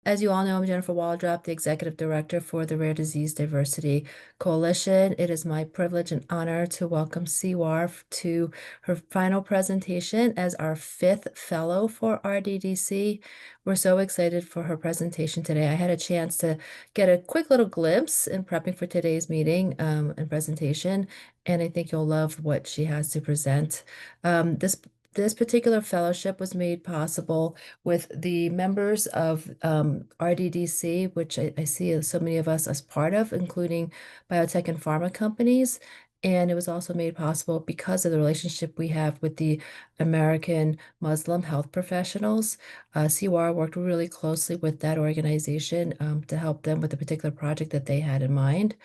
As you all know, I'm Jennifer Waldrop, the Executive Director for the Rare Disease Diversity Coalition. It is my privilege and honor to welcome Siwaar to her final presentation as our fifth fellow for RDDC. We're so excited for her presentation today. I had a chance to get a quick little glimpse in prepping for today's meeting and presentation, and I think you'll love what she has to present. This particular fellowship was made possible with the members of RDDC, which I see so many of us as part of, including biotech and pharma companies. And it was also made possible because of the relationship we have with the American Muslim health professionals. Siwaar worked really closely with that organization to help them with a particular project that they had in mind.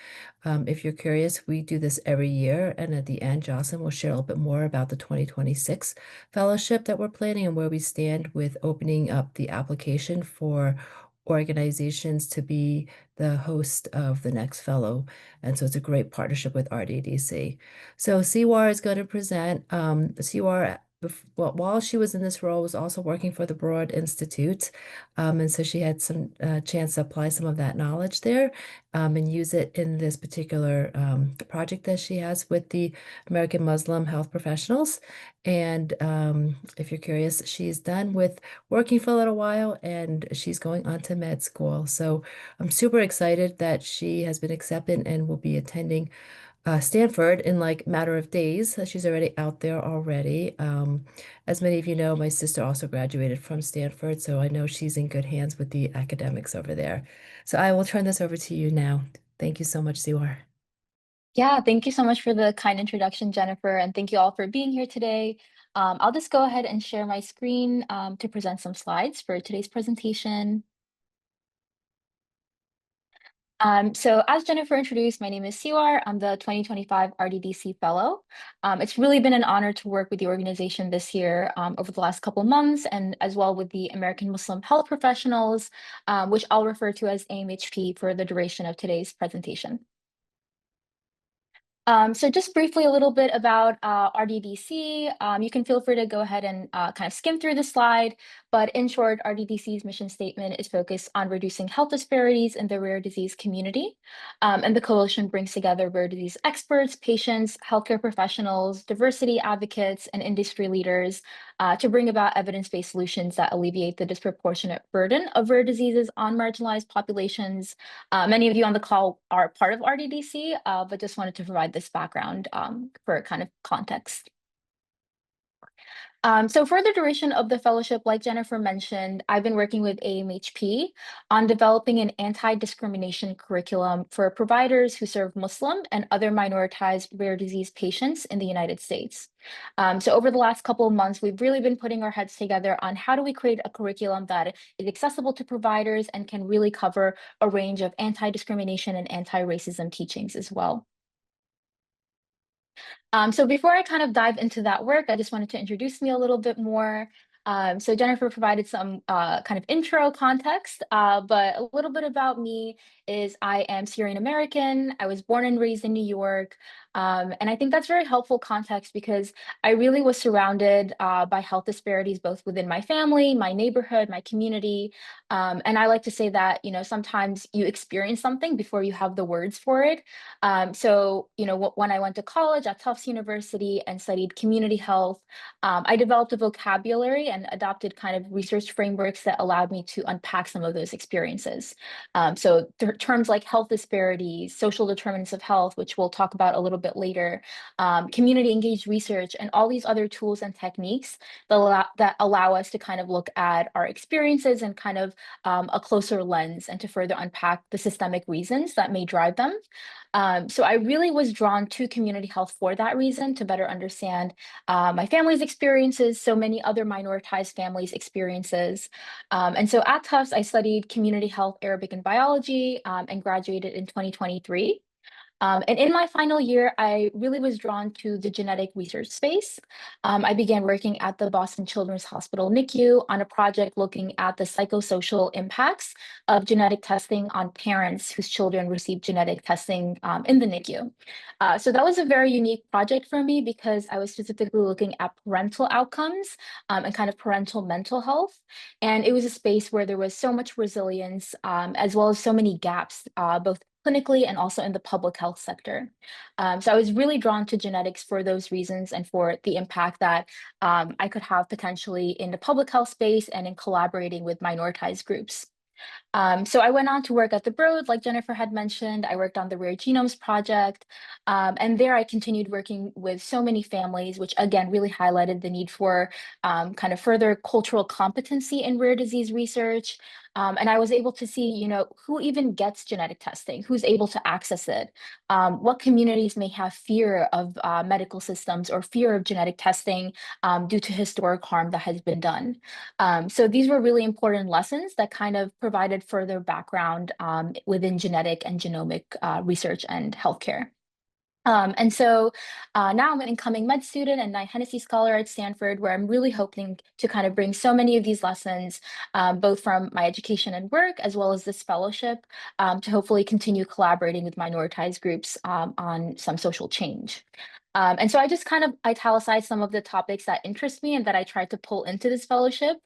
If you're curious, we do this every year, and at the end, Jocelyn will share a little bit more about the 2026 fellowship that we're planning and where we stand with opening up the application for organizations to be the host of the next fellow. And so it's a great partnership with RDDC. So Siwaar is going to present. Siwaar, well, while she was in this role, was also working for the Broad Institute. And so she had some chance to apply some of that knowledge there and use it in this particular project that she has with the American Muslim health professionals. And if you're curious, she's done with working for a little while and she's going on to med school. So I'm super excited that she has been accepted and will be attending Stanford in like matter of days. She's already out there already. As many of you know, my sister also graduated from Stanford, so I know she's in good hands with the academics over there. So I will turn this over to you now. Thank you so much, Siwar. Yeah, thank you so much for the kind introduction, Jennifer, and thank you all for being here today. I'll just go ahead and share my screen to present some slides for today's presentation. So as Jennifer introduced, my name is Siwar. I'm the 2025 RDDC Fellow. It's really been an honor to work with the organization this year over the last couple of months, and as well with the American Muslim health professionals, which I'll refer to as AMHP for the duration of today's presentation. So just briefly a little bit about RDDC. You can feel free to go ahead and kind of skim through the slide, but in short, RDDC's mission statement is focused on reducing health disparities in the rare disease community. And the coalition brings together rare disease experts, patients, healthcare professionals, diversity advocates, and industry leaders to bring about evidence-based solutions that alleviate the disproportionate burden of rare diseases on marginalized populations. Many of you on the call are part of RDDC, but just wanted to provide this background for kind of context. So for the duration of the fellowship, like Jennifer mentioned, I've been working with AMHP on developing an anti-discrimination curriculum for providers who serve Muslim and other minoritized rare disease patients in the United States. So over the last couple of months, we've really been putting our heads together on how do we create a curriculum that is accessible to providers and can really cover a range of anti-discrimination and anti-racism teachings as well. So before I kind of dive into that work, I just wanted to introduce me a little bit more. So Jennifer provided some kind of intro context, but a little bit about me is I am Syrian American. I was born and raised in New York. And I think that's very helpful context because I really was surrounded by health disparities, both within my family, my neighborhood, my community. And I like to say that, sometimes you experience something before you have the words for it. So, when I went to college at Tufts University and studied community health, I developed a vocabulary and adopted kind of research frameworks that allowed me to unpack some of those experiences. So terms like health disparities, social determinants of health, which we'll talk about a little bit later, community engaged research, and all these other tools and techniques that allow us to kind of look at our experiences and kind of a closer lens and to further unpack the systemic reasons that may drive them. So I really was drawn to community health for that reason, to better understand my family's experiences, so many other minoritized families' experiences. And so at Tufts, I studied community health, Arabic, and biology, and graduated in 2023. And in my final year, I really was drawn to the genetic research space. I began working at the Boston Children's Hospital NICU on a project looking at the psychosocial impacts of genetic testing on parents whose children receive genetic testing in the NICU. So that was a very unique project for me because I was specifically looking at parental outcomes and kind of parental mental health. And it was a space where there was so much resilience, as well as so many gaps, both clinically and also in the public health sector. So I was really drawn to genetics for those reasons and for the impact that I could have potentially in the public health space and in collaborating with minoritized groups. So I went on to work at the Broad, like Jennifer had mentioned. I worked on the Rare Genomes Project. And there I continued working with so many families, which again really highlighted the need for kind of further cultural competency in rare disease research. And I was able to see, who even gets genetic testing, who's able to access it, what communities may have fear of medical systems or fear of genetic testing due to historic harm that has been done. So these were really important lessons that kind of provided further background within genetic and genomic research and healthcare. And so now I'm an incoming med student and Knight Hennessy Scholar at Stanford, where I'm really hoping to kind of bring so many of these lessons, both from my education and work, as well as this fellowship, to hopefully continue collaborating with minoritized groups on some social change. And so I just kind of italicized some of the topics that interest me and that I tried to pull into this fellowship,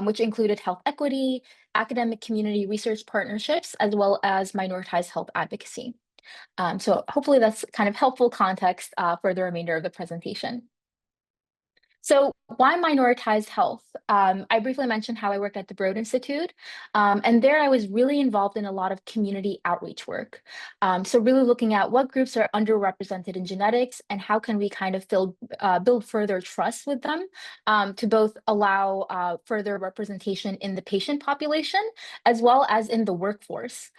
which included health equity, academic community research partnerships, as well as minoritized health advocacy. So hopefully that's kind of helpful context for the remainder of the presentation. So why minoritized health? I briefly mentioned how I worked at the Broad Institute, and there I was really involved in a lot of community outreach work. So really looking at what groups are underrepresented in genetics and how can we kind of build further trust with them to both allow further representation in the patient population as well as in the workforce.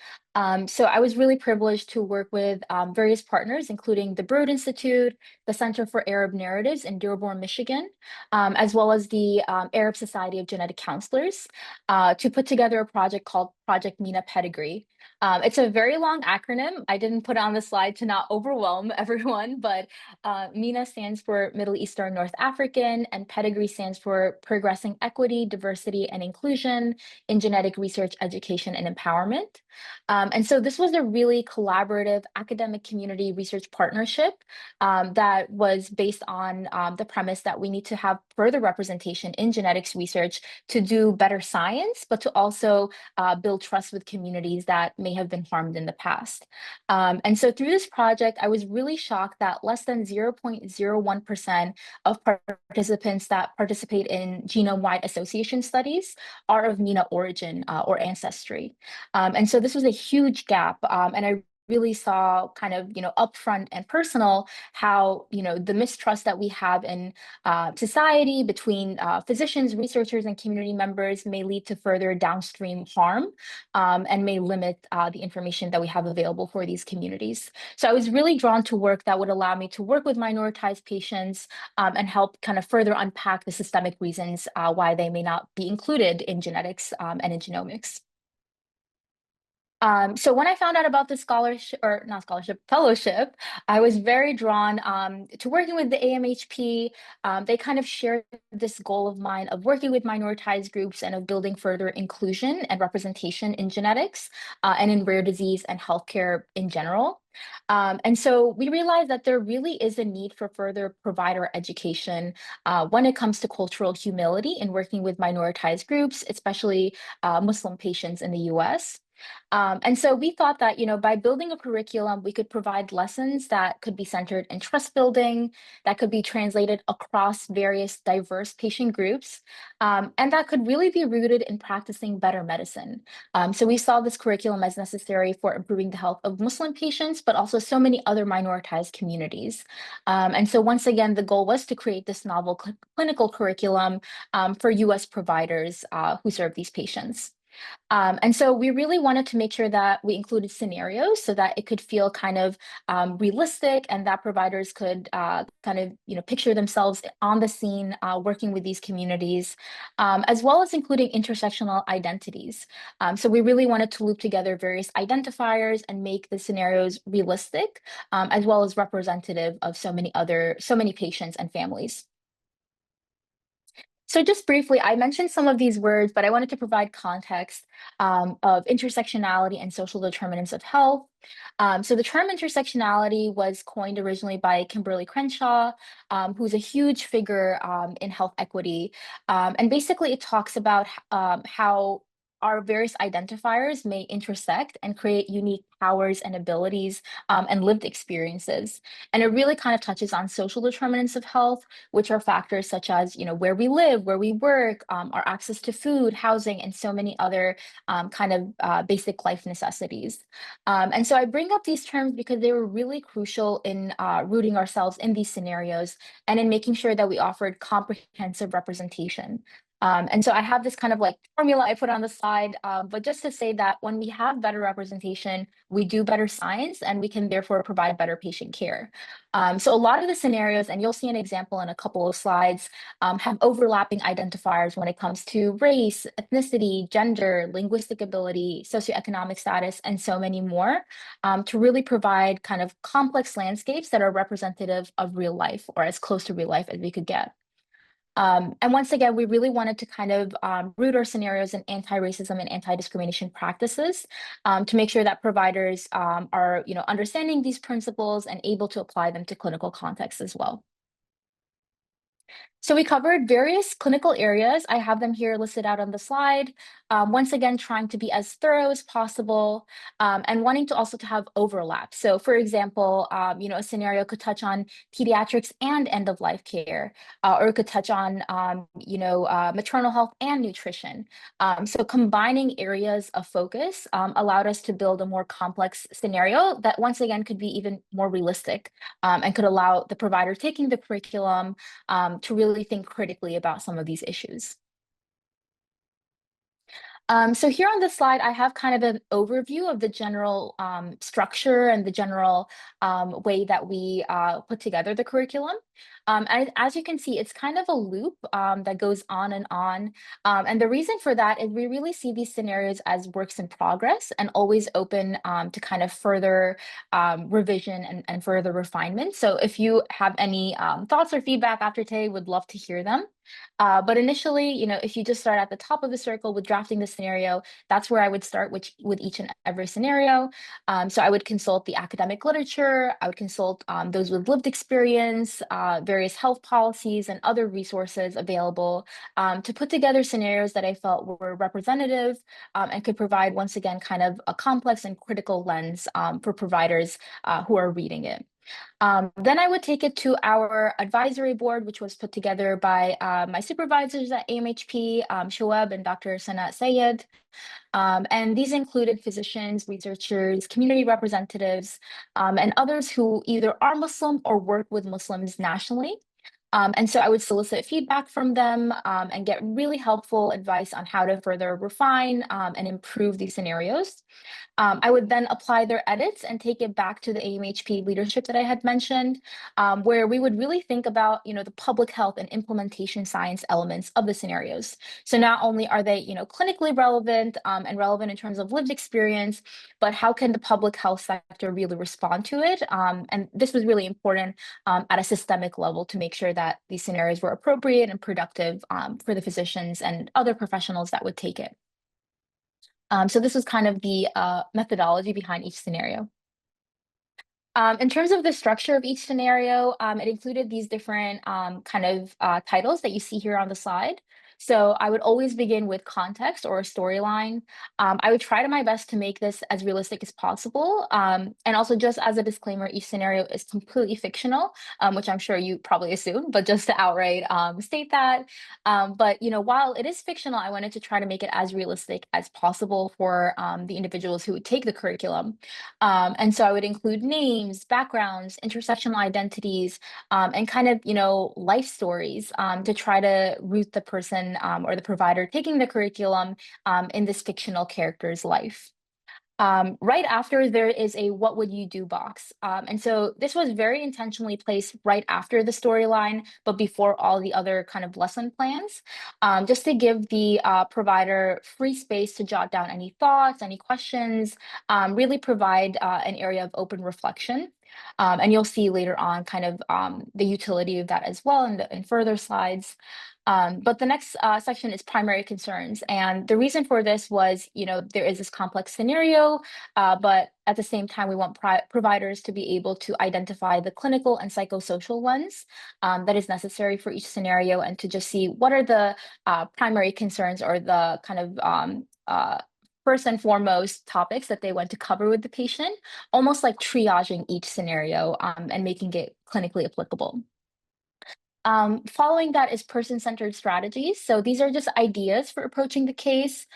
So I was really privileged to work with various partners, including the Broad Institute, the Center for Arab Narratives in Dearborn, Michigan, as well as the Arab Society of Genetic Counselors, to put together a project called Project MENA Pedigree. It's a very long acronym. I didn't put it on the slide to not overwhelm everyone, but MENA stands for Middle Eastern North African, and Pedigree stands for Progressing Equity, Diversity, and Inclusion in Genetic Research, Education, and Empowerment. And so this was a really collaborative academic community research partnership that was based on the premise that we need to have further representation in genetics research to do better science, but to also build trust with communities that may have been harmed in the past. And so through this project, I was really shocked that less than 0.01% of participants that participate in genome-wide association studies are of MENA origin or ancestry. And so this was a huge gap, and I really saw kind of, upfront and personal how, the mistrust that we have in society between physicians, researchers, and community members may lead to further downstream harm and may limit the information that we have available for these communities. So I was really drawn to work that would allow me to work with minoritized patients and help kind of further unpack the systemic reasons why they may not be included in genetics and in genomics. So when I found out about the scholarship, or not scholarship, fellowship, I was very drawn to working with the AMHP. They kind of shared this goal of mine of working with minoritized groups and of building further inclusion and representation in genetics and in rare disease and healthcare in general. And so we realized that there really is a need for further provider education when it comes to cultural humility in working with minoritized groups, especially Muslim patients in the US. And so we thought that, by building a curriculum, we could provide lessons that could be centered in trust building, that could be translated across various diverse patient groups, and that could really be rooted in practicing better medicine. So we saw this curriculum as necessary for improving the health of Muslim patients, but also so many other minoritized communities. And so once again, the goal was to create this novel clinical curriculum for US providers who serve these patients. And so we really wanted to make sure that we included scenarios so that it could feel kind of realistic and that providers could kind of, picture themselves on the scene working with these communities, as well as including intersectional identities. So we really wanted to loop together various identifiers and make the scenarios realistic, as well as representative of so many patients and families. So just briefly, I mentioned some of these words, but I wanted to provide context of intersectionality and social determinants of health. So the term intersectionality was coined originally by Kimberly Crenshaw, who's a huge figure in health equity. And basically it talks about how our various identifiers may intersect and create unique powers and abilities and lived experiences. And it really kind of touches on social determinants of health, which are factors such as, where we live, where we work, our access to food, housing, and so many other kind of basic life necessities. And so I bring up these terms because they were really crucial in rooting ourselves in these scenarios and in making sure that we offered comprehensive representation. And so I have this kind of like formula I put on the slide, but just to say that when we have better representation, we do better science and we can therefore provide better patient care. So a lot of the scenarios, and you'll see an example in a couple of slides, have overlapping identifiers when it comes to race, ethnicity, gender, linguistic ability, socioeconomic status, and so many more, to really provide kind of complex landscapes that are representative of real life or as close to real life as we could get. And once again, we really wanted to kind of root our scenarios in anti-racism and anti-discrimination practices to make sure that providers are, understanding these principles and able to apply them to clinical contexts as well. So we covered various clinical areas. I have them here listed out on the slide. Once again, trying to be as thorough as possible and wanting to also to have overlap. So for example, a scenario could touch on pediatrics and end-of-life care, or it could touch on, maternal health and nutrition. So combining areas of focus allowed us to build a more complex scenario that once again could be even more realistic and could allow the provider taking the curriculum to really think critically about some of these issues. So here on this slide, I have kind of an overview of the general structure and the general way that we put together the curriculum. And as you can see, it's kind of a loop that goes on and on. And the reason for that is we really see these scenarios as works in progress and always open to kind of further revision and further refinement. So if you have any thoughts or feedback after today, would love to hear them. But initially, if you just start at the top of the circle with drafting the scenario, that's where I would start with each and every scenario. So I would consult the academic literature, I would consult those with lived experience, various health policies and other resources available to put together scenarios that I felt were representative and could provide, once again, kind of a complex and critical lens for providers who are reading it. Then I would take it to our advisory board, which was put together by my supervisors at AMHP, Shoaib and Dr. Sanat Sayed. And these included physicians, researchers, community representatives, and others who either are Muslim or work with Muslims nationally. And so I would solicit feedback from them and get really helpful advice on how to further refine and improve these scenarios. I would then apply their edits and take it back to the AMHP leadership that I had mentioned, where we would really think about, the public health and implementation science elements of the scenarios. So not only are they, clinically relevant and relevant in terms of lived experience, but how can the public health sector really respond to it? And this was really important at a systemic level to make sure that these scenarios were appropriate and productive for the physicians and other professionals that would take it. So this was kind of the methodology behind each scenario. In terms of the structure of each scenario, it included these different kind of titles that you see here on the slide. So I would always begin with context or a storyline. I would try to my best to make this as realistic as possible. And also just as a disclaimer, each scenario is completely fictional, which I'm sure you probably assume, but just to outright state that. But while it is fictional, I wanted to try to make it as realistic as possible for the individuals who would take the curriculum. And so I would include names, backgrounds, intersectional identities, and kind of, life stories to try to root the person person or the provider taking the curriculum in this fictional character's life. Right after, there is a what would you do box. And so this was very intentionally placed right after the storyline, but before all the other kind of lesson plans, just to give the provider free space to jot down any thoughts, any questions, really provide an area of open reflection. And you'll see later on kind of the utility of that as well in further slides. But the next section is primary concerns. And the reason for this was, there is this complex scenario, but at the same time, we want providers to be able to identify the clinical and psychosocial lens that is necessary for each scenario and to just see what are the primary concerns or the kind of first and foremost topics that they want to cover with the patient, almost like triaging each scenario and making it clinically applicable. Following that is person-centered strategies. So these are just ideas for approaching the case.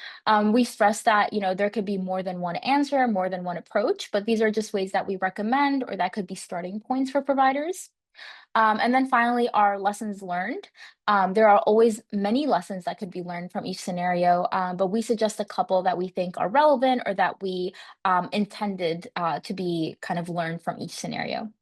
We stress that, there could be more than one answer, more than one approach, but these are just ways that we recommend or that could be starting points for providers. And then finally, our lessons learned. There are always many lessons that could be learned from each scenario, but we suggest a couple that we think are relevant or that we intended to be kind of learned from each scenario.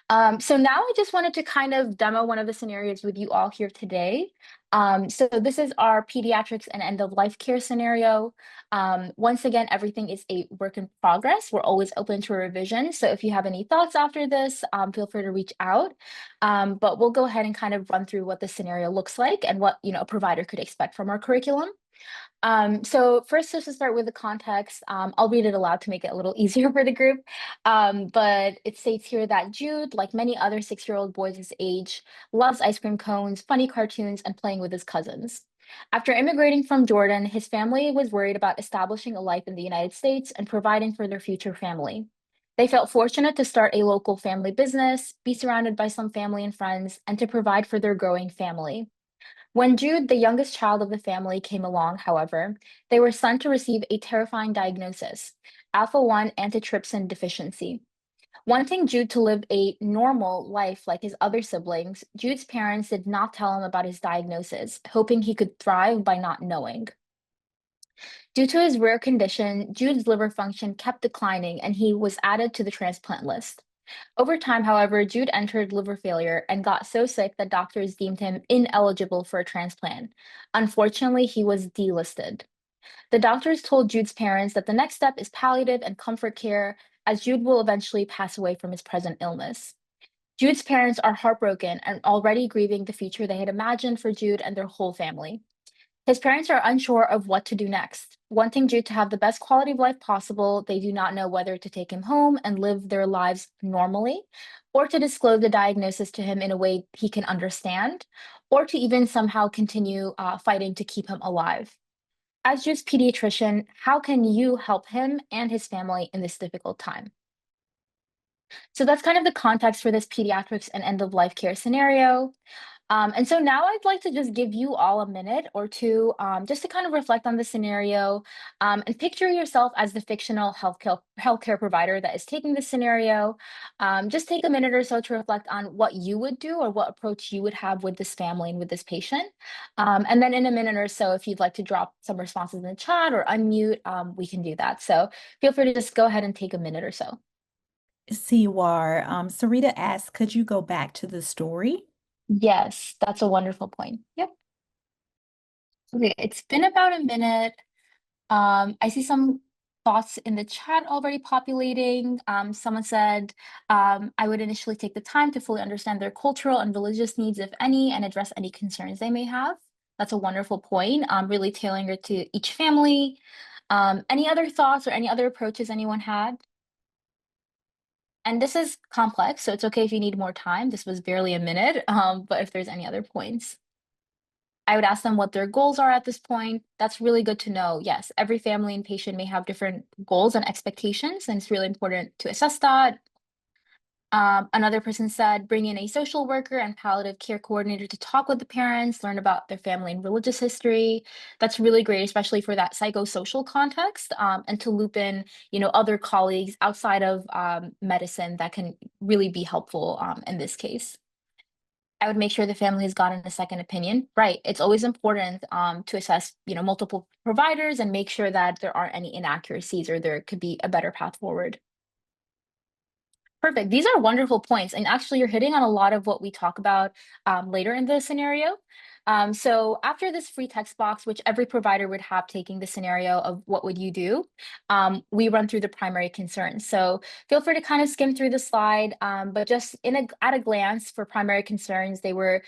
So now I just wanted to kind of demo one of the scenarios with you all here today. So this is our pediatrics and end of life care scenario. Once again, everything is a work in progress. We're always open to revision. So if you have any thoughts after this, feel free to reach out. But we'll go ahead and kind of run through what the scenario looks like and what a provider could expect from our curriculum. So first, just to start with the context, I'll read it aloud to make it a little easier for the group. But it states here that Jude, like many other 6-year-old boys his age, loves ice cream cones, funny cartoons, and playing with his cousins. After immigrating from Jordan, his family was worried about establishing a life in the United States and providing for their future family. They felt fortunate to start a local family business, be surrounded by some family and friends, and to provide for their growing family. When Jude, the youngest child of the family, came along, however, they were sent to receive a terrifying diagnosis: alpha 1 antitrypsin deficiency. Wanting Jude to live a normal life like his other siblings, Jude's parents did not tell him about his diagnosis, hoping he could thrive by not knowing. Due to his rare condition, Jude's liver function kept declining and he was added to the transplant list. Over time, however, Jude entered liver failure and got so sick that doctors deemed him ineligible for a transplant. Unfortunately, he was delisted. The doctors told Jude's parents that the next step is palliative and comfort care, as Jude will eventually pass away from his present illness. Jude's parents are heartbroken and already grieving the future they had imagined for Jude and their whole family. His parents are unsure of what to do next. Wanting Jude to have the best quality of life possible, they do not know whether to take him home and live their lives normally, or to disclose the diagnosis to him in a way he can understand, or to even somehow continue fighting to keep him alive. As Jude's pediatrician, how can you help him and his family in this difficult time? So that's kind of the context for this pediatrics and end of life care scenario. And so now I'd like to just give you all a minute or two just to kind of reflect on the scenario and picture yourself as the fictional healthcare provider that is taking this scenario. Just take a minute or so to reflect on what you would do or what approach you would have with this family and with this patient. And then in a minute or so, if you'd like to drop some responses in the chat or unmute, we can do that. So feel free to just go ahead and take a minute or so. Siwaar, Sarita asked, could you go back to the story? Yes, that's a wonderful point. Yep. Okay, it's been about a minute. I see some thoughts in the chat already populating. Someone said, I would initially take the time to fully understand their cultural and religious needs, if any, and address any concerns they may have. That's a wonderful point. Really tailoring it to each family. Any other thoughts or any other approaches anyone had? And this is complex, so it's okay if you need more time. This was barely a minute, but if there's any other points. I would ask them what their goals are at this point. That's really good to know. Yes, every family and patient may have different goals and expectations, and it's really important to assess that. Another person said, bring in a social worker and palliative care coordinator to talk with the parents, learn about their family and religious history. That's really great, especially for that psychosocial context, and to loop in, other colleagues outside of medicine that can really be helpful in this case. I would make sure the family has gotten a second opinion. Right. It's always important to assess, multiple providers and make sure that there aren't any inaccuracies or there could be a better path forward. Perfect. These are wonderful points. And actually, you're hitting on a lot of what we talk about later in the scenario. So after this free text box, which every provider would have taking the scenario of what would you do, we run through the primary concerns. So feel free to kind of skim through the slide, but just at a glance for primary concerns, they were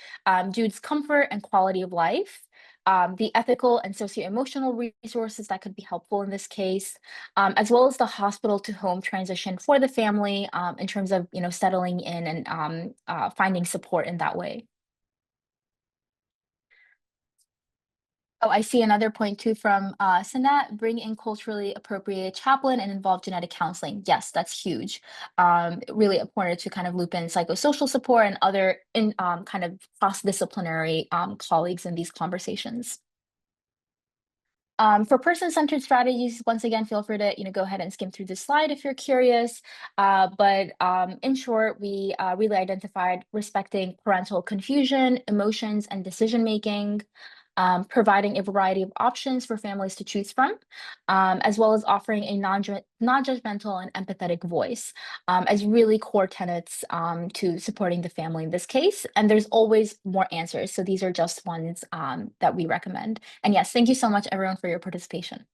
Jude's comfort and quality of life. The ethical and socio-emotional resources that could be helpful in this case, as well as the hospital to home transition for the family in terms of settling in and finding support in that way. Oh, I see another point too from Sanat, bring in culturally appropriate chaplain and involve genetic counseling. Yes, that's huge. Really important to kind of loop in psychosocial support and other kind of cross-disciplinary colleagues in these conversations. For person-centered strategies, once again, feel free to go ahead and skim through this slide if you're curious. But in short, we really identified respecting parental confusion, emotions, and decision-making, providing a variety of options for families to choose from, as well as offering a non-judgmental and empathetic voice as really core tenets to supporting the family in this case. And there's always more answers. So these are just ones that we recommend. And yes, thank you so much, everyone, for your participation.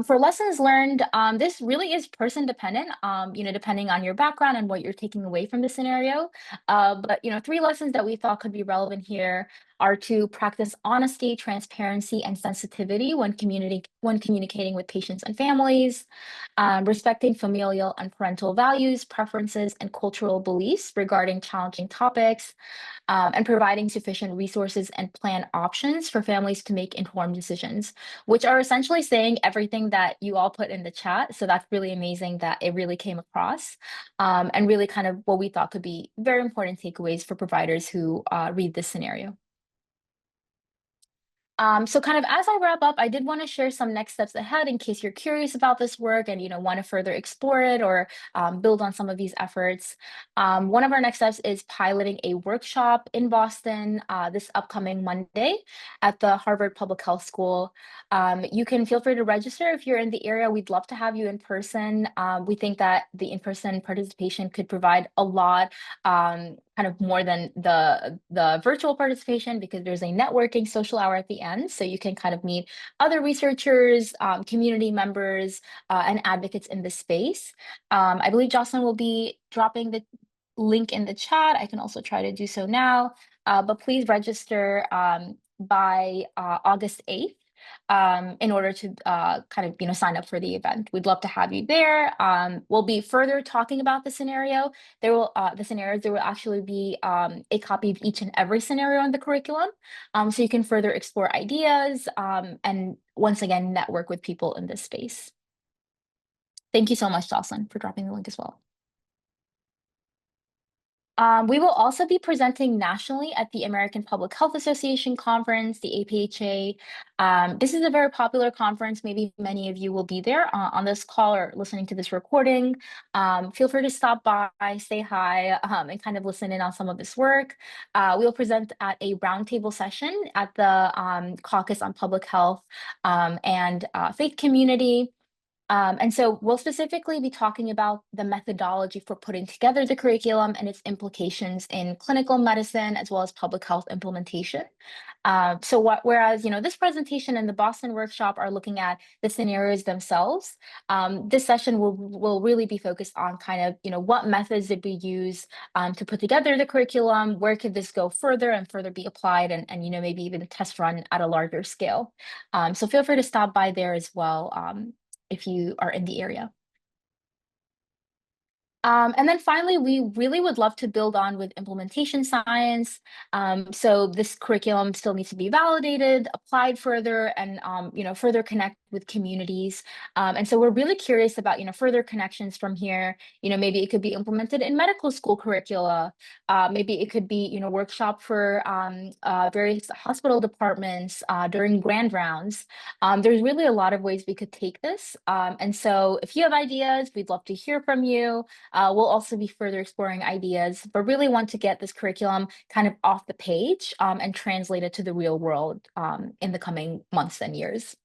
For lessons learned, this really is person dependent, depending on your background and what you're taking away from the scenario. But, 3 lessons that we thought could be relevant here are to practice honesty, transparency, and sensitivity when communicating with patients and families, respecting familial and parental values, preferences, and cultural beliefs regarding challenging topics, and providing sufficient resources and plan options for families to make informed decisions, which are essentially saying everything that you all put in the chat. So that's really amazing that it really came across, and really kind of what we thought could be very important takeaways for providers who read this scenario. So kind of as I wrap up, I did want to share some next steps ahead in case you're curious about this work and want to further explore it or build on some of these efforts. One of our next steps is piloting a workshop in Boston this upcoming Monday at the Harvard Public Health School. You can feel free to register if you're in the area. We'd love to have you in person. We think that the in-person participation could provide a lot, kind of more than the virtual participation, because there's a networking social hour at the end. So you can kind of meet other researchers, community members, and advocates in this space. I believe Jocelyn will be dropping the link in the chat. I can also try to do so now, but please register by August 8th. In order to kind of sign up for the event. We'd love to have you there. We'll be further talking about the scenario. There will actually be a copy of each and every scenario in the curriculum, so you can further explore ideas and once again network with people in this space. Thank you so much, Jocelyn, for dropping the link as well. We will also be presenting nationally at the American Public Health Association conference, the APHA. This is a very popular conference. Maybe many of you will be there on this call or listening to this recording. Feel free to stop by, say hi, and kind of listen in on some of this work. We'll present at a roundtable session at the Caucus on Public Health and Faith Community. And so we'll specifically be talking about the methodology for putting together the curriculum and its implications in clinical medicine as well as public health implementation. Whereas this presentation and the Boston workshop are looking at the scenarios themselves, this session will really be focused on kind of what methods did we use to put together the curriculum, where could this go further and further be applied, and maybe even a test run at a larger scale. So feel free to stop by there as well if you are in the area. And then finally, we really would love to build on with implementation science. So this curriculum still needs to be validated, applied further, and further connect with with communities. And so we're really curious about, further connections from here. Maybe it could be implemented in medical school curricula. Maybe it could be, workshop for various hospital departments during grand rounds. There's really a lot of ways we could take this. And so if you have ideas, we'd love to hear from you. We'll also be further exploring ideas, but really want to get this curriculum kind of off the page and translate it to the real world in the coming months and years.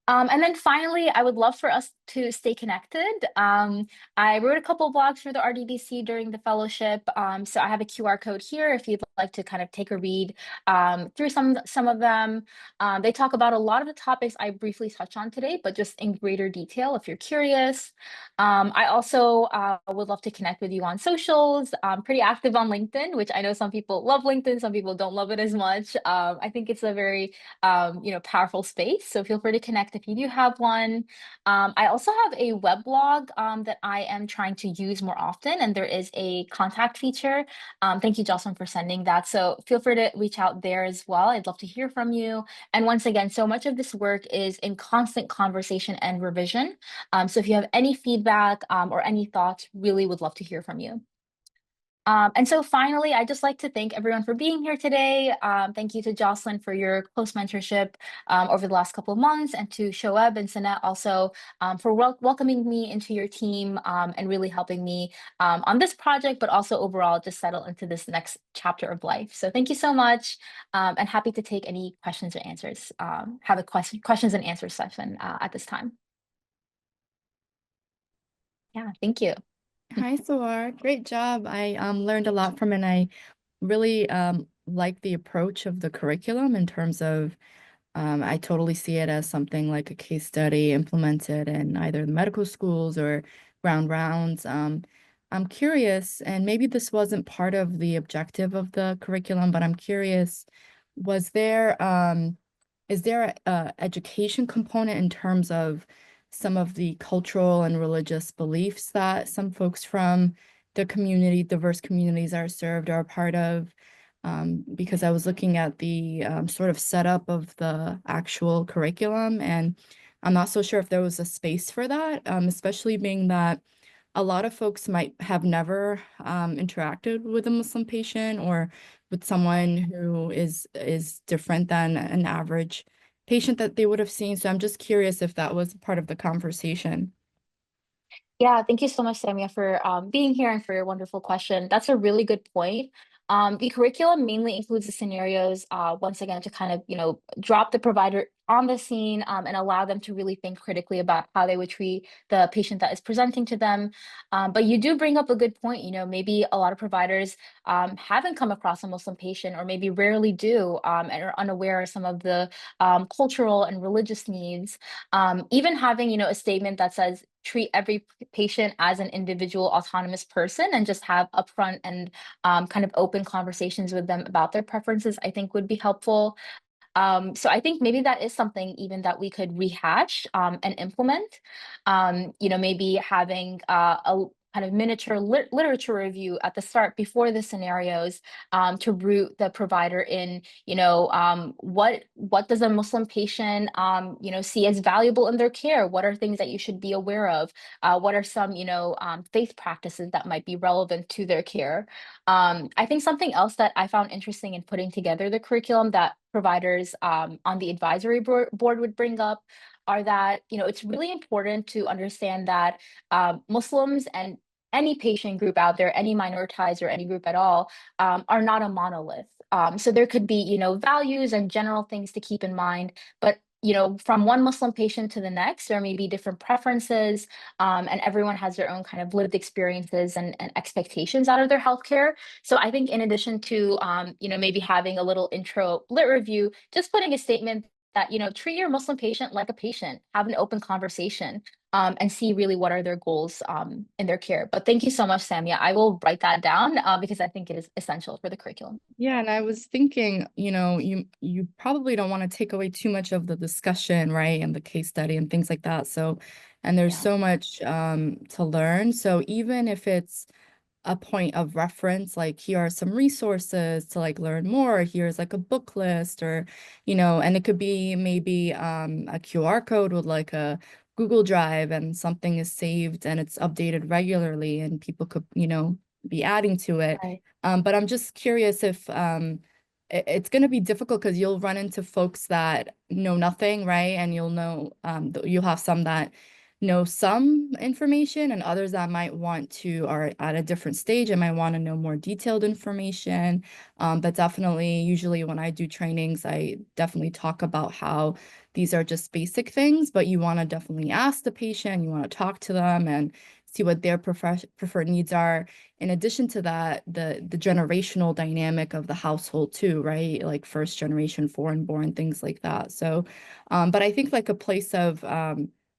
And then finally, I would love for us to stay connected. I wrote a couple blogs for the RDDC during the fellowship. So I have a QR code here if you'd like to kind of take a read through some of them. They talk about a lot of the topics I briefly touched on today, but just in greater detail if you're curious. I also would love to connect with you on socials. I'm pretty active on LinkedIn, which I know some people love LinkedIn, some people don't love it as much. I think it's a very powerful space. So feel free to connect if you do have one. I also have a web blog that I am trying to use more often, and there is a contact feature. Thank you, Jocelyn, for sending that. So feel free to reach out there as well. I'd love to hear from you. And once again, so much of this work is in constant conversation and revision. So if you have any feedback or any thoughts, really would love to hear from you. And so finally, I'd just like to thank everyone for being here today. Thank you to Jocelyn for your close mentorship over the last couple of months, and to Shoaib and Sanat also for welcoming me into your team and really helping me on this project, but also overall just settle into this next chapter of life. So thank you so much, and happy to take any questions or answers. Have a questions and answers session at this time. Yeah, thank you. Hi, Siwaar. Great job. I learned a lot from it, and I really like the approach of the curriculum in terms of I totally see it as something like a case study implemented in either the medical schools or ground rounds. I'm curious, and maybe this wasn't part of the objective of the curriculum, but I'm curious, was there is there a education component in terms of some of the cultural and religious beliefs that some folks from the community, diverse communities are served or a part of? Because I was looking at the sort of setup of the actual curriculum, and I'm not so sure if there was a space for that, especially being that a lot of folks might have never interacted with a Muslim patient or with someone who is different than an average patient that they would have seen. So I'm just curious if that was part of the conversation. Yeah, thank you so much, Samia, for being here and for your wonderful question. That's a really good point. The curriculum mainly includes the scenarios, once again, to kind of, drop the provider on the scene and allow them to really think critically about how they would treat the patient that is presenting to them. But you do bring up a good point. Maybe a lot of providers haven't come across a Muslim patient, or maybe rarely do, and are unaware of some of the cultural and religious needs. Even having, a statement that says, treat every patient as an individual autonomous person, and just have upfront and kind of open conversations with them about their preferences, I think would be helpful. So I think maybe that is something even that we could rehash and implement. Maybe having a kind of miniature literature review at the start before the scenarios to root the provider in, what does a Muslim patient, see as valuable in their care? What are things that you should be aware of? What are some, faith practices that might be relevant to their care? I think something else that I found interesting in putting together the curriculum that providers on the advisory board would bring up are that, it's really important to understand that Muslims and any patient group out there, any minoritized or any group at all, are not a monolith. So there could be, values and general things to keep in mind, but from one Muslim patient to the next, there may be different preferences, and everyone has their own kind of lived experiences and expectations out of their healthcare. So I think in addition to, maybe having a little intro lit review, just putting a statement that, treat your Muslim patient like a patient, have an open conversation, and see really what are their goals in their care. But thank you so much, Samia. I will write that down because I think it is essential for the curriculum. Yeah, and I was thinking, you probably don't want to take away too much of the discussion, right? And the case study and things like that. So, and there's Yeah. so much to learn. So even if it's a point of reference, like here are some resources to like learn more, here's like a book list, or and it could be maybe a QR code with like a Google Drive, and something is saved and it's updated regularly and people could be adding to it. Right. But I'm just curious if it's going to be difficult because you'll run into folks that know nothing, right? And you'll have some that know some information and others that might are at a different stage and might want to know more detailed information. But definitely, usually when I do trainings, I definitely talk about how these are just basic things, but you want to definitely ask the patient, you want to talk to them and see what their preferred needs are. In addition to that, the generational dynamic of the household too, right? Like first generation foreign born, things like that. So, but I think like a place of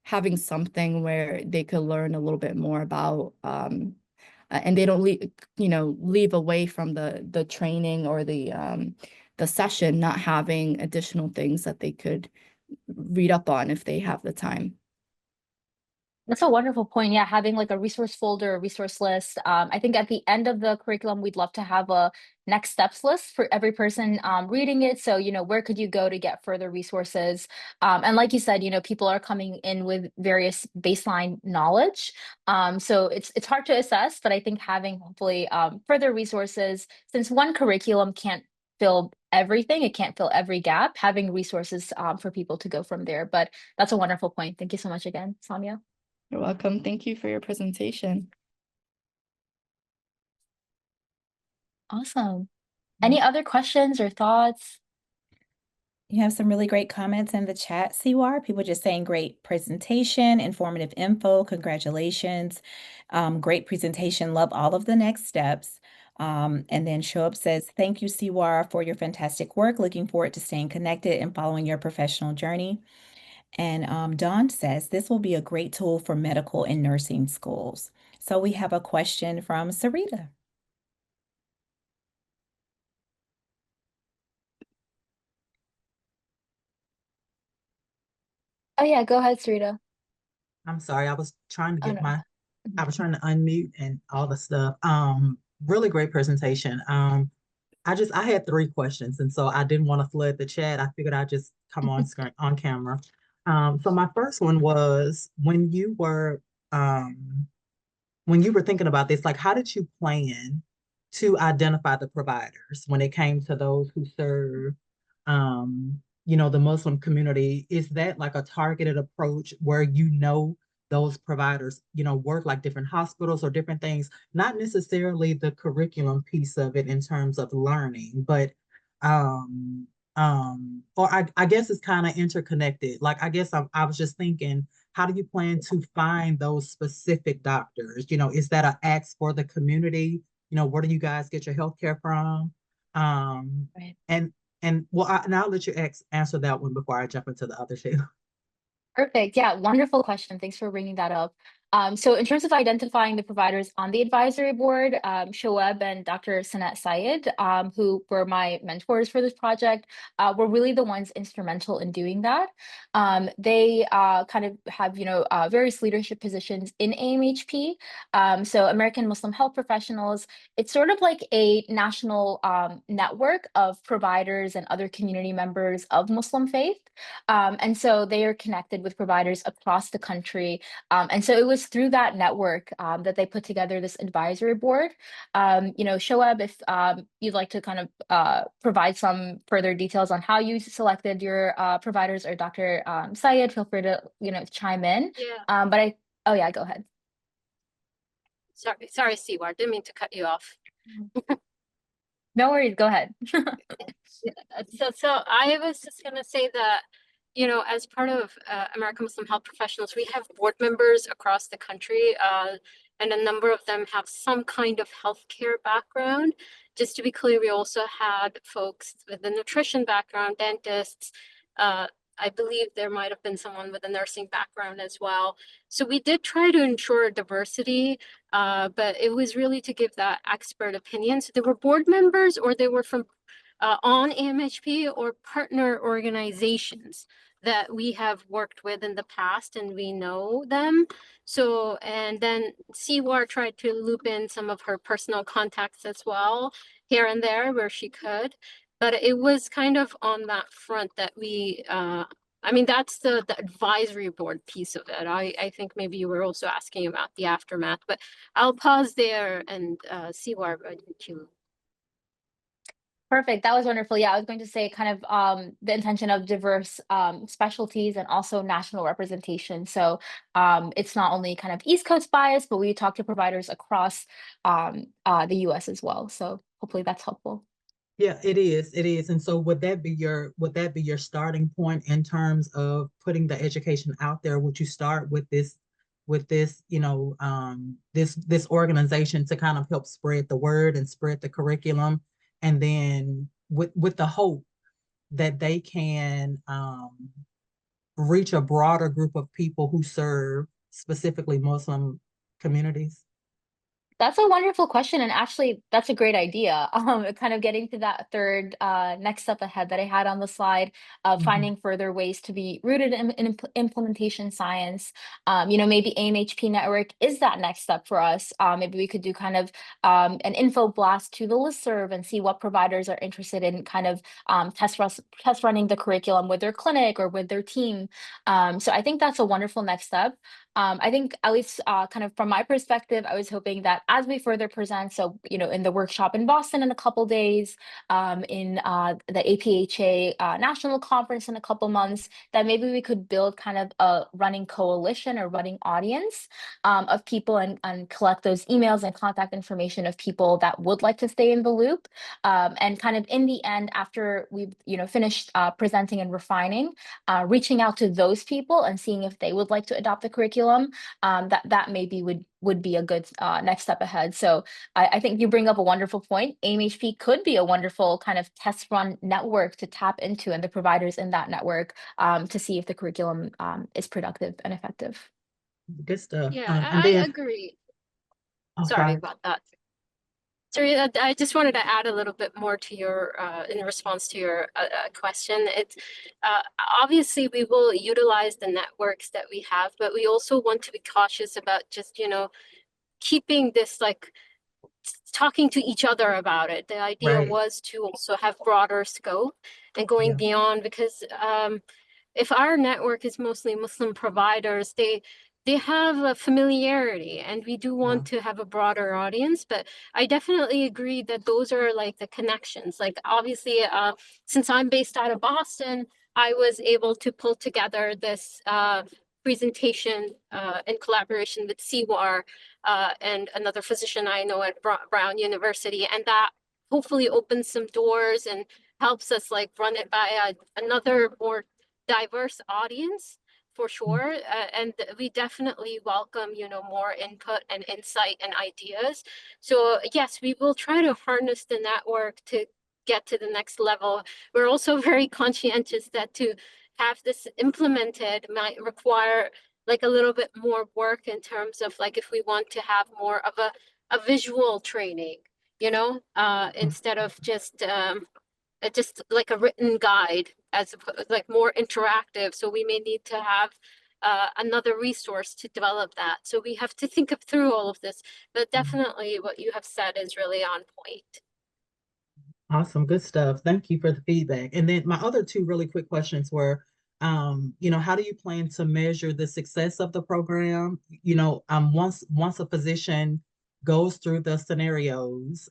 having something where they could learn a little bit more about and they don't leave away from the training or the session not having additional things that they could read up on if they have the time. That's a wonderful point. Yeah, having like a resource folder, a resource list. I think at the end of the curriculum, we'd love to have a next steps list for every person reading it. So, where could you go to get further resources? And like you said, people are coming in with various baseline knowledge. So it's hard to assess, but I think having hopefully further resources, since one curriculum can't fill everything, it can't fill every gap, having resources for people to go from there. But that's a wonderful point. Thank you so much again, Sonia. You're welcome. Thank you for your presentation. Awesome. Any other questions or thoughts? You have some really great comments in the chat, Siwar. People just saying great presentation, informative info, congratulations. Great presentation, love all of the next steps. And then Shoaib says, thank you, Siwar, for your fantastic work. Looking forward to staying connected and following your professional journey. And Dawn says, this will be a great tool for medical and nursing schools. So we have a question from Sarita. Oh yeah, go ahead, Sarita. I'm sorry, I was trying to Oh get no. I was trying to unmute and all the stuff. Really great presentation. I had 3 questions, and so I didn't want to flood the chat. I figured I'd just come on screen on camera. So my first one was when you were thinking about this, like how did you plan to identify the providers when it came to those who serve the Muslim community? Is that like a targeted approach where those providers, work like different hospitals or different things, not necessarily the curriculum piece of it in terms of learning, but or I guess it's kind of interconnected. Like I guess I was just thinking, how do you plan to find those specific doctors? Is that an ask for the community? Where do you guys get your healthcare from? Right. And well, I'll let you answer that one before I jump into the other two. Perfect. Yeah, wonderful question. Thanks for bringing that up. So in terms of identifying the providers on the advisory board, Shoaib and Dr. Sanat Syed, who were my mentors for this project, were really the ones instrumental in doing that. They kind of have, various leadership positions in AMHP. So American Muslim Health Professionals, it's sort of like a national network of providers and other community members of Muslim faith. And so they are connected with providers across the country. And so it was through that network that they put together this advisory board. Shoaib, if you'd like to kind of provide some further details on how you selected your providers, or Dr. Syed, feel free to, chime in. Yeah. Oh yeah, go ahead. Sorry, Siwaar, didn't mean to cut you off. No worries, go ahead. So I was just gonna say that, as part of American Muslim Health Professionals, we have board members across the country, and a number of them have some kind of healthcare background. Just to be clear, we also had folks with a nutrition background, dentists. I believe there might have been someone with a nursing background as well. So we did try to ensure diversity, but it was really to give that expert opinion. So they were board members, or they were from on AMHP or partner organizations. that we have worked with in the past and we know them. So, and then Siwaar tried to loop in some of her personal contacts as well, here and there where she could. But it was kind of on that front that we, I mean, that's the advisory board piece of it. I think maybe you were also asking about the aftermath, but I'll pause there and Siwaar, why don't you? Perfect. That was wonderful. Yeah, I was going to say kind of the intention of diverse specialties and also national representation. So it's not only kind of East Coast bias, but we talk to providers across the US as well. So hopefully that's helpful. Yeah, it is. It is. And so would that be your starting point in terms of putting the education out there? Would you start with this, this organization to kind of help spread the word and spread the curriculum, and then with the hope that they can reach a broader group of people who serve specifically Muslim communities? That's a wonderful question, and actually, that's a great idea. Kind of getting to that third next step ahead that I had on the slide of Mhm. finding further ways to be rooted in implementation science. Maybe AMHP network is that next step for us. Maybe we could do kind of an info blast to the listserv and see what providers are interested in kind of test running the curriculum with their clinic or with their team. So I think that's a wonderful next step. I think at least kind of from my perspective, I was hoping that as we further present, so, in the workshop in Boston in a couple days, in the APHA national conference in a couple months, that maybe we could build kind of a running coalition or running audience of people and collect those emails and contact information of people that would like to stay in the loop. And kind of in the end, after we've, finished presenting and refining, reaching out to those people and seeing if they would like to adopt the curriculum, that maybe would be a good next step ahead. So I think you bring up a wonderful point. AMHP could be a wonderful kind of test run network to tap into, and the providers in that network to see if the curriculum is productive and effective. Good stuff. Yeah, And I then, agree. oh, Sorry sorry. about that. Sorry, I just wanted to add a little bit more to your, in response to your question. It's obviously we will utilize the networks that we have, but we also want to be cautious about just, keeping this like talking to each other about it. The idea Right. was to also have broader scope and going Yeah. beyond, because if our network is mostly Muslim providers, they have a familiarity, and we do want to have a broader audience. But I definitely agree that those are like the connections. Like obviously, since I'm based out of Boston, I was able to pull together this presentation in collaboration with Siwaar and another physician I know at Brown University, and that hopefully opens some doors and helps us like run it by another more diverse audience for sure. And we definitely welcome, more input and insight and ideas. So yes, we will try to harness the network to get to the next level. We're also very conscientious that to have this implemented might require like a little bit more work in terms of like if we want to have more of a visual training, instead of just like a written guide, as like more interactive. So we may need to have another resource to develop that. So we have to think of through all of this, but definitely what you have said is really on point. Awesome, good stuff. Thank you for the feedback. And then my other two really quick questions were, how do you plan to measure the success of the program? Once a physician goes through the scenarios,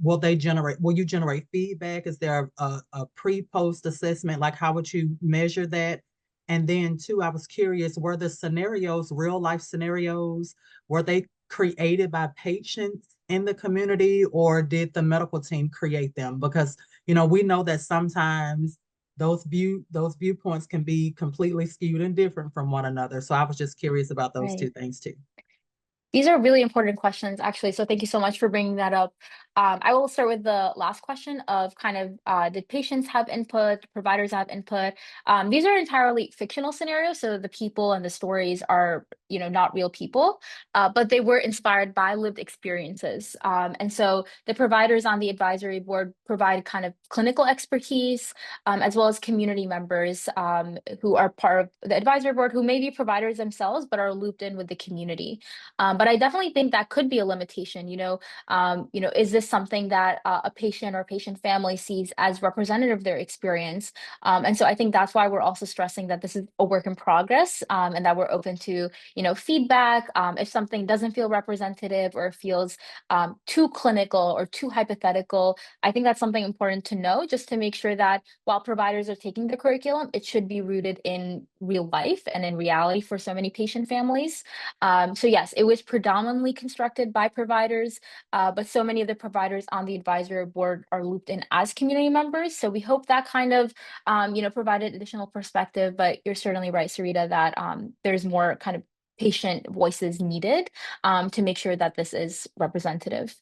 will you generate feedback? Is there a pre-post assessment? Like, how would you measure that? And then two, I was curious, were the scenarios, real life scenarios, were they created by patients in the community, or did the medical team create them? Because, we know that sometimes those viewpoints can be completely skewed and different from one another. So I was just curious about those Right. two things too. These are really important questions, actually. So thank you so much for bringing that up. I will start with the last question of kind of did patients have input, providers have input? These are entirely fictional scenarios, so the people and the stories are, not real people, but they were inspired by lived experiences. And so the providers on the advisory board provide kind of clinical expertise, as well as community members who are part of the advisory board who may be providers themselves, but are looped in with the community. But I definitely think that could be a limitation. Is this something that a patient or patient family sees as representative of their experience? And so I think that's why we're also stressing that this is a work in progress, and that we're open to, feedback. If something doesn't feel representative or feels too clinical or too hypothetical, I think that's something important to know, just to make sure that while providers are taking the curriculum, it should be rooted in real life and in reality for so many patient families. So yes, it was predominantly constructed by providers, but so many of the providers on the advisory board are looped in as community members. So we hope that kind of, provided additional perspective, but you're certainly right, Sarita, that there's more kind of patient voices needed to make sure that this is representative.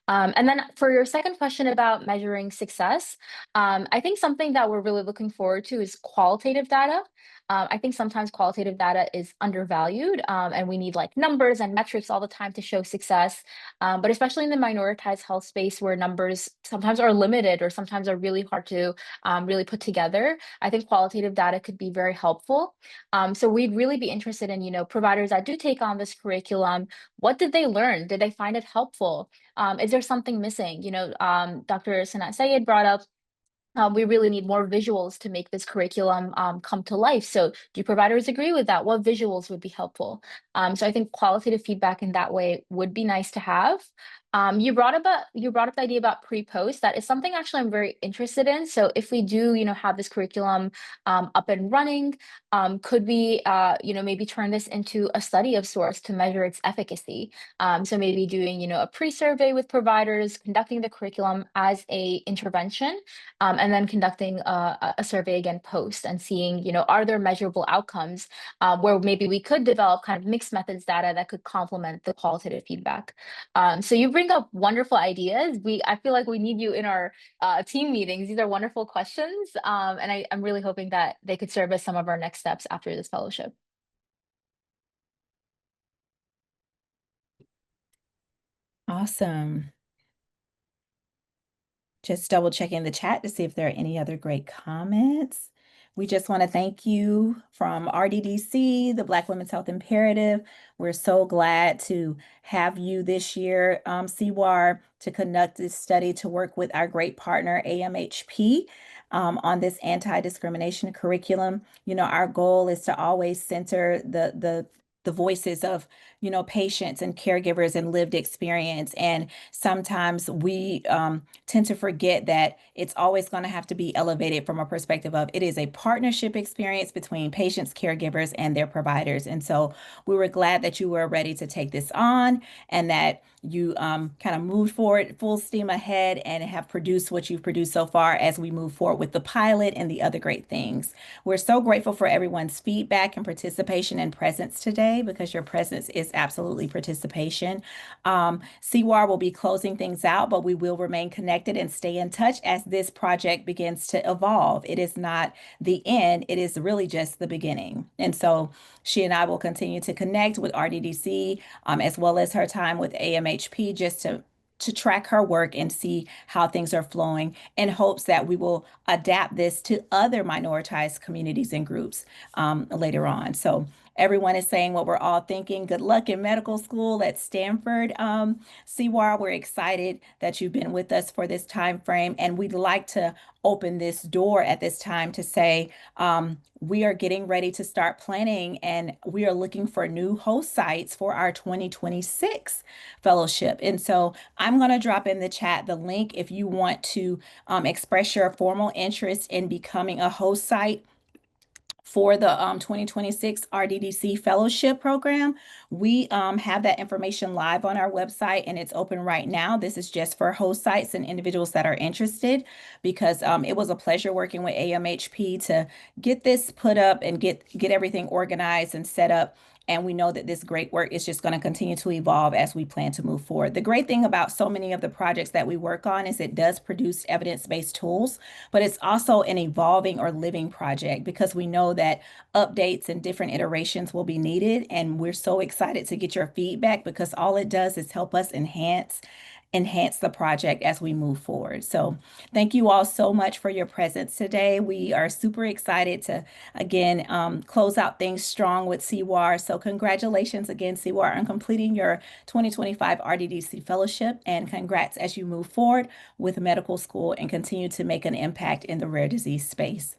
And then for your second question about measuring success, I think something that we're really looking forward to is qualitative data. I think sometimes qualitative data is undervalued, and we need like numbers and metrics all the time to show success. But especially in the minoritized health space where numbers sometimes are limited or sometimes are really hard to really put together, I think qualitative data could be very helpful. So we'd really be interested in, providers that do take on this curriculum. What did they learn? Did they find it helpful? Is there something missing? Dr. Sanat Sayed brought up we really need more visuals to make this curriculum come to life. So do providers agree with that? What visuals would be helpful? So I think qualitative feedback in that way would be nice to have. You brought up the idea about pre-post. That is something actually I'm very interested in. So if we do, have this curriculum up and running, could we, maybe turn this into a study of sorts to measure its efficacy? So maybe doing, a pre-survey with providers, conducting the curriculum as a intervention, and then conducting a survey again post and seeing, are there measurable outcomes where maybe we could develop kind of mixed methods data that could complement the qualitative feedback. So you bring up wonderful ideas. I feel like we need you in our team meetings. These are wonderful questions. And I'm really hoping that they could serve as some of our next steps after this fellowship. Awesome. Just double checking the chat to see if there are any other great comments. We just want to thank you from RDDC, the Black Women's Health Imperative. We're so glad to have you this year, Siwaar, to conduct this study to work with our great partner, AMHP, on this anti-discrimination curriculum. Our goal is to always center the voices of, patients and caregivers and lived experience. And sometimes we tend to forget that it's always going to have to be elevated from a perspective of it is a partnership experience between patients, caregivers, and their providers. And so we were glad that you were ready to take this on and that you kind of moved forward full steam ahead and have produced what you've produced so far as we move forward with the pilot and the other great things. We're so grateful for everyone's feedback and participation and presence today, because your presence is absolutely participation. Siwaar will be closing things out, but we will remain connected and stay in touch as this project begins to evolve. It is not the end, it is really just the beginning. And so she and I will continue to connect with RDDC, as well as her time with AMHP, just to track her work and see how things are flowing, in hopes that we will adapt this to other minoritized communities and groups later on. So everyone is saying what we're all thinking. Good luck in medical school at Stanford. Siwaar, we're excited that you've been with us for this time frame, and we'd like to open this door at this time to say we are getting ready to start planning, and we are looking for new host sites for our 2026 fellowship. And so I'm going to drop in the chat the link if you want to express your formal interest in becoming a host site for the 2026 RDDC Fellowship Program. We have that information live on our website, and it's open right now. This is just for host sites and individuals that are interested, because it was a pleasure working with AMHP to get this put up and get everything organized and set up. And we know that this great work is just going to continue to evolve as we plan to move forward. The great thing about so many of the projects that we work on is it does produce evidence-based tools, but it's also an evolving or living project because we know that updates and different iterations will be needed. And we're so excited to get your feedback because all it does is help us enhance the project as we move forward. So thank you all so much for your presence today. We are super excited to, again, close out things strong with Siwaar. So congratulations again, Siwaar, on completing your 2025 RDDC fellowship, and congrats as you move forward with medical school and continue to make an impact in the rare disease space.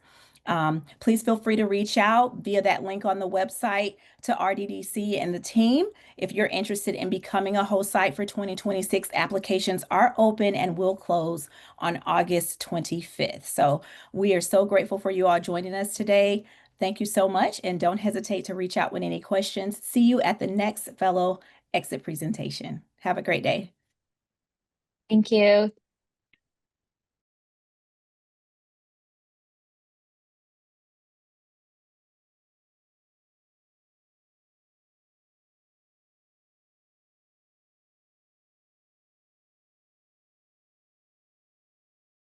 Please feel free to reach out via that link on the website to RDDC and the team. If you're interested in becoming a host site for 2026, applications are open and will close on August 25th. So we are so grateful for you all joining us today. Thank you so much, and don't hesitate to reach out with any questions. See you at the next fellow exit presentation. Have a great day. Thank you.